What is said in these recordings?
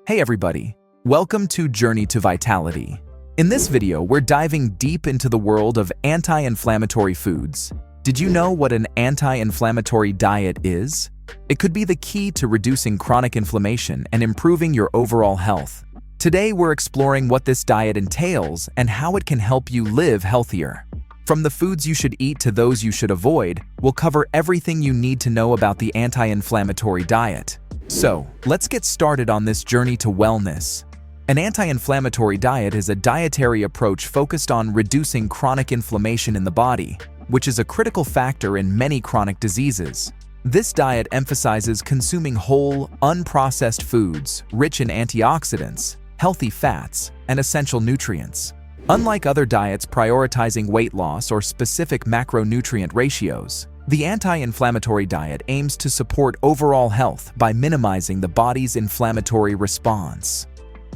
Hey everybody, welcome to Journey to Vitality. In this video, we're diving deep into the world of anti-inflammatory foods. Did you know what an anti-inflammatory diet is? It could be the key to reducing chronic inflammation and improving your overall health. Today, we're exploring what this diet entails and how it can help you live healthier. From the foods you should eat to those you should avoid, we'll cover everything you need to know about the anti-inflammatory diet. So, let's get started on this journey to wellness. An anti-inflammatory diet is a dietary approach focused on reducing chronic inflammation in the body, which is a critical factor in many chronic diseases. This diet emphasizes consuming whole, unprocessed foods rich in antioxidants, healthy fats, and essential nutrients. Unlike other diets prioritizing weight loss or specific macronutrient ratios, the anti-inflammatory diet aims to support overall health by minimizing the body's inflammatory response.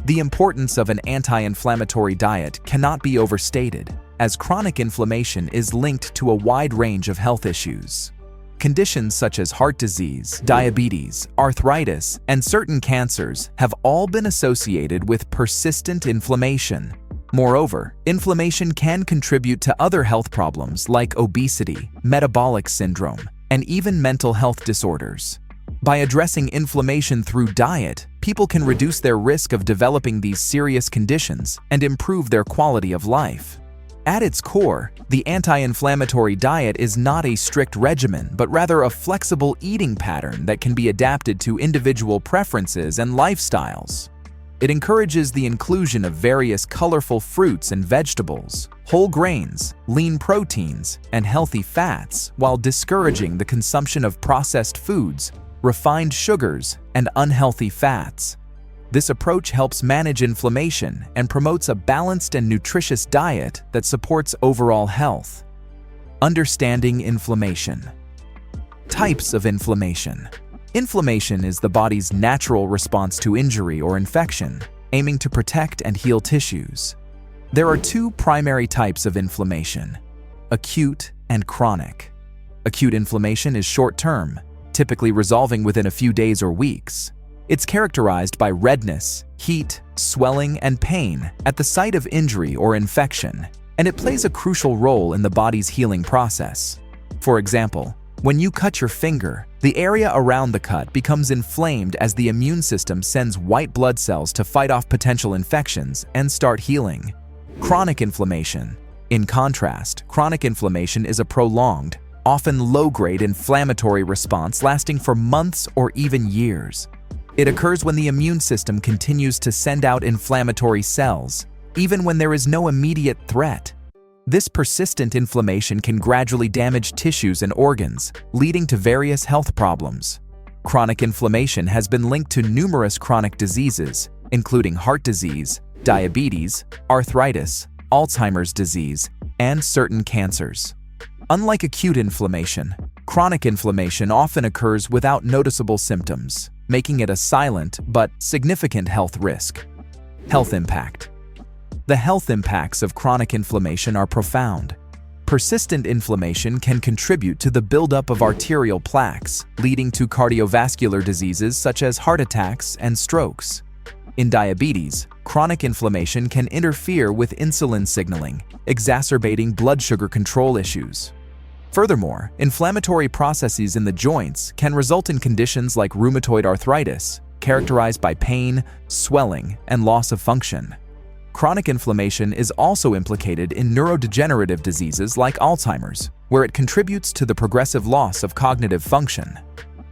The importance of an anti-inflammatory diet cannot be overstated, as chronic inflammation is linked to a wide range of health issues. Conditions such as heart disease, diabetes, arthritis, and certain cancers have all been associated with persistent inflammation. Moreover, inflammation can contribute to other health problems like obesity, metabolic syndrome, and even mental health disorders. By addressing inflammation through diet, people can reduce their risk of developing these serious conditions and improve their quality of life. At its core, the anti-inflammatory diet is not a strict regimen, but rather a flexible eating pattern that can be adapted to individual preferences and lifestyles. It encourages the inclusion of various colorful fruits and vegetables, whole grains, lean proteins, and healthy fats, while discouraging the consumption of processed foods, refined sugars, and unhealthy fats. This approach helps manage inflammation and promotes a balanced and nutritious diet that supports overall health. Understanding inflammation. Types of inflammation. Inflammation is the body's natural response to injury or infection, aiming to protect and heal tissues. There are two primary types of inflammation: acute and chronic. Acute inflammation is short-term, typically resolving within a few days or weeks. It's characterized by redness, heat, swelling, and pain at the site of injury or infection, and it plays a crucial role in the body's healing process. For example, when you cut your finger, the area around the cut becomes inflamed as the immune system sends white blood cells to fight off potential infections and start healing. Chronic inflammation. In contrast, chronic inflammation is a prolonged, often low-grade inflammatory response lasting for months or even years. It occurs when the immune system continues to send out inflammatory cells, even when there is no immediate threat. This persistent inflammation can gradually damage tissues and organs, leading to various health problems. Chronic inflammation has been linked to numerous chronic diseases, including heart disease, diabetes, arthritis, Alzheimer's disease, and certain cancers. Unlike acute inflammation, chronic inflammation often occurs without noticeable symptoms, making it a silent but significant health risk. Health impact. The health impacts of chronic inflammation are profound. Persistent inflammation can contribute to the buildup of arterial plaques, leading to cardiovascular diseases such as heart attacks and strokes. In diabetes, chronic inflammation can interfere with insulin signaling, exacerbating blood sugar control issues. Furthermore, inflammatory processes in the joints can result in conditions like rheumatoid arthritis, characterized by pain, swelling, and loss of function. Chronic inflammation is also implicated in neurodegenerative diseases like Alzheimer's, where it contributes to the progressive loss of cognitive function.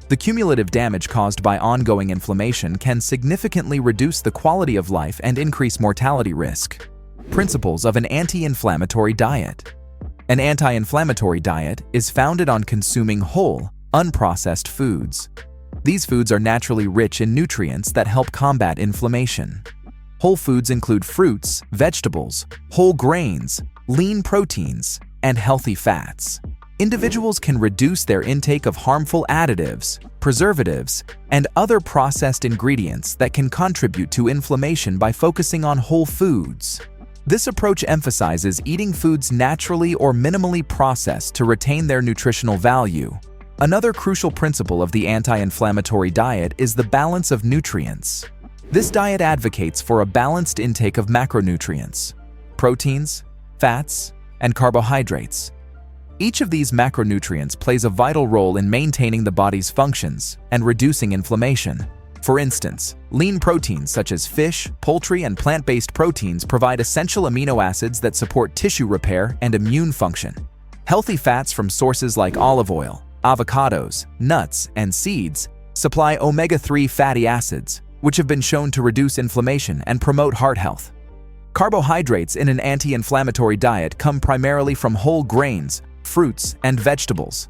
The cumulative damage caused by ongoing inflammation can significantly reduce the quality of life and increase mortality risk. Principles of an anti-inflammatory diet. An anti-inflammatory diet is founded on consuming whole, unprocessed foods. These foods are naturally rich in nutrients that help combat inflammation. Whole foods include fruits, vegetables, whole grains, lean proteins, and healthy fats. Individuals can reduce their intake of harmful additives, preservatives, and other processed ingredients that can contribute to inflammation by focusing on whole foods. This approach emphasizes eating foods naturally or minimally processed to retain their nutritional value. Another crucial principle of the anti-inflammatory diet is the balance of nutrients. This diet advocates for a balanced intake of macronutrients, proteins, fats, and carbohydrates. Each of these macronutrients plays a vital role in maintaining the body's functions and reducing inflammation. For instance, lean proteins such as fish, poultry, and plant-based proteins provide essential amino acids that support tissue repair and immune function. Healthy fats from sources like olive oil, avocados, nuts, and seeds supply omega-3 fatty acids, which have been shown to reduce inflammation and promote heart health. Carbohydrates in an anti-inflammatory diet come primarily from whole grains, fruits, and vegetables.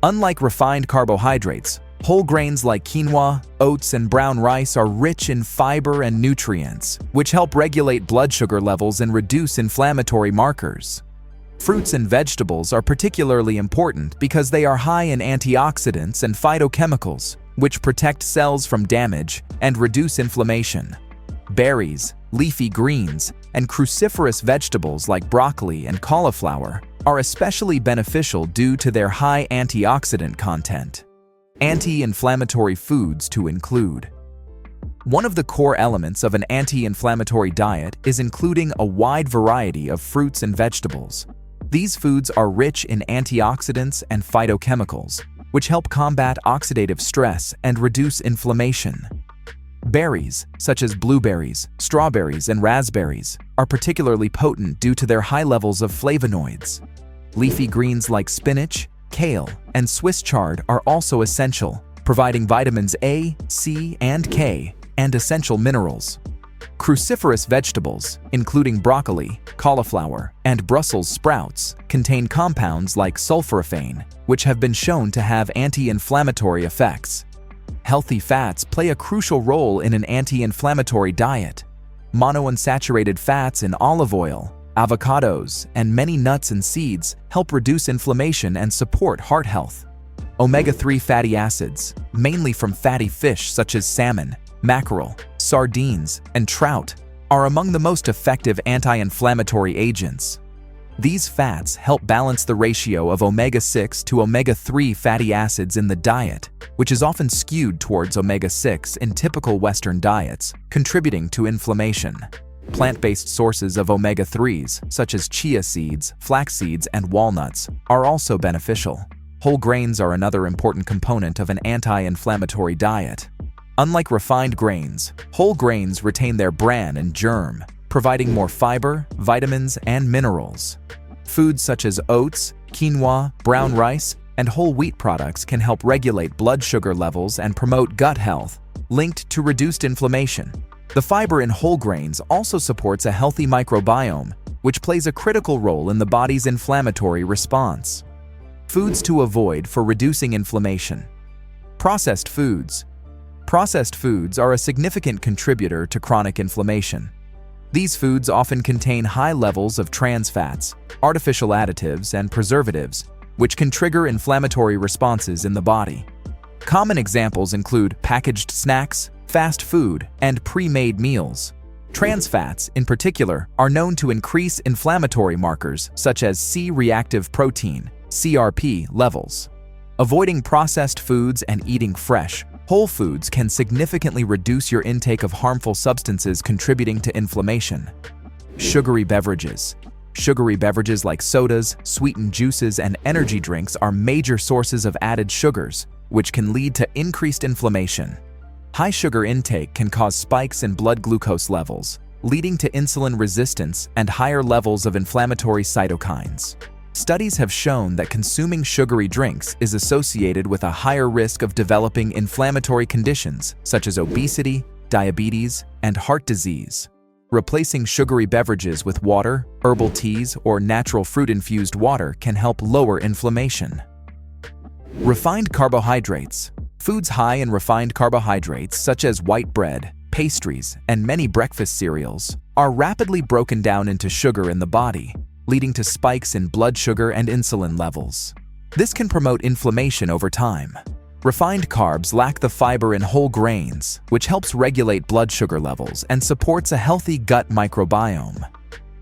Unlike refined carbohydrates, whole grains like quinoa, oats, and brown rice are rich in fiber and nutrients, which help regulate blood sugar levels and reduce inflammatory markers. Fruits and vegetables are particularly important because they are high in antioxidants and phytochemicals, which protect cells from damage and reduce inflammation. Berries, leafy greens, and cruciferous vegetables like broccoli and cauliflower are especially beneficial due to their high antioxidant content. Anti-inflammatory foods to include. One of the core elements of an anti-inflammatory diet is including a wide variety of fruits and vegetables. These foods are rich in antioxidants and phytochemicals, which help combat oxidative stress and reduce inflammation. Berries, such as blueberries, strawberries, and raspberries, are particularly potent due to their high levels of flavonoids. Leafy greens like spinach, kale, and Swiss chard are also essential, providing vitamins A, C, and K, and essential minerals. Cruciferous vegetables, including broccoli, cauliflower, and Brussels sprouts, contain compounds like sulforaphane, which have been shown to have anti-inflammatory effects. Healthy fats play a crucial role in an anti-inflammatory diet. Monounsaturated fats in olive oil, avocados, and many nuts and seeds help reduce inflammation and support heart health. Omega-3 fatty acids, mainly from fatty fish such as salmon, mackerel, sardines, and trout, are among the most effective anti-inflammatory agents. These fats help balance the ratio of omega-6 to omega-3 fatty acids in the diet, which is often skewed towards omega-6 in typical Western diets, contributing to inflammation. Plant-based sources of omega-3s, such as chia seeds, flax seeds, and walnuts, are also beneficial. Whole grains are another important component of an anti-inflammatory diet. Unlike refined grains, whole grains retain their bran and germ, providing more fiber, vitamins, and minerals. Foods such as oats, quinoa, brown rice, and whole wheat products can help regulate blood sugar levels and promote gut health, linked to reduced inflammation. The fiber in whole grains also supports a healthy microbiome, which plays a critical role in the body's inflammatory response. Foods to avoid for reducing inflammation. Processed foods. Processed foods are a significant contributor to chronic inflammation. These foods often contain high levels of trans fats, artificial additives, and preservatives, which can trigger inflammatory responses in the body. Common examples include packaged snacks, fast food, and pre-made meals. Trans fats, in particular, are known to increase inflammatory markers such as C-reactive protein, CRP, levels. Avoiding processed foods and eating fresh, whole foods can significantly reduce your intake of harmful substances contributing to inflammation. Sugary beverages. Sugary beverages like sodas, sweetened juices, and energy drinks are major sources of added sugars, which can lead to increased inflammation. High sugar intake can cause spikes in blood glucose levels, leading to insulin resistance and higher levels of inflammatory cytokines. Studies have shown that consuming sugary drinks is associated with a higher risk of developing inflammatory conditions such as obesity, diabetes, and heart disease. Replacing sugary beverages with water, herbal teas, or natural fruit-infused water can help lower inflammation. Refined carbohydrates. Foods high in refined carbohydrates such as white bread, pastries, and many breakfast cereals are rapidly broken down into sugar in the body, leading to spikes in blood sugar and insulin levels. This can promote inflammation over time. Refined carbs lack the fiber in whole grains, which helps regulate blood sugar levels and supports a healthy gut microbiome.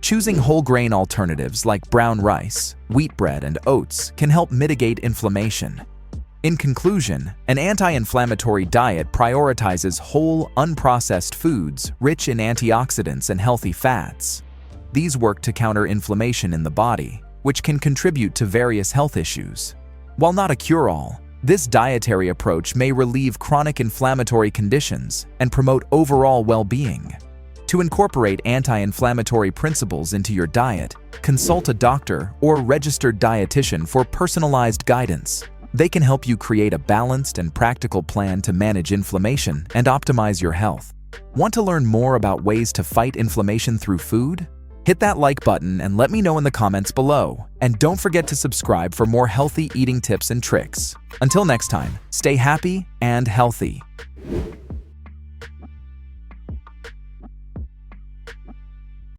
Choosing whole grain alternatives like brown rice, wheat bread, and oats can help mitigate inflammation. In conclusion, an anti-inflammatory diet prioritizes whole, unprocessed foods rich in antioxidants and healthy fats. These work to counter inflammation in the body, which can contribute to various health issues. While not a cure-all, this dietary approach may relieve chronic inflammatory conditions and promote overall well-being. To incorporate anti-inflammatory principles into your diet, consult a doctor or registered dietitian for personalized guidance. They can help you create a balanced and practical plan to manage inflammation and optimize your health. Want to learn more about ways to fight inflammation through food? Hit that like button and let me know in the comments below. And don't forget to subscribe for more healthy eating tips and tricks. Until next time, stay happy and healthy.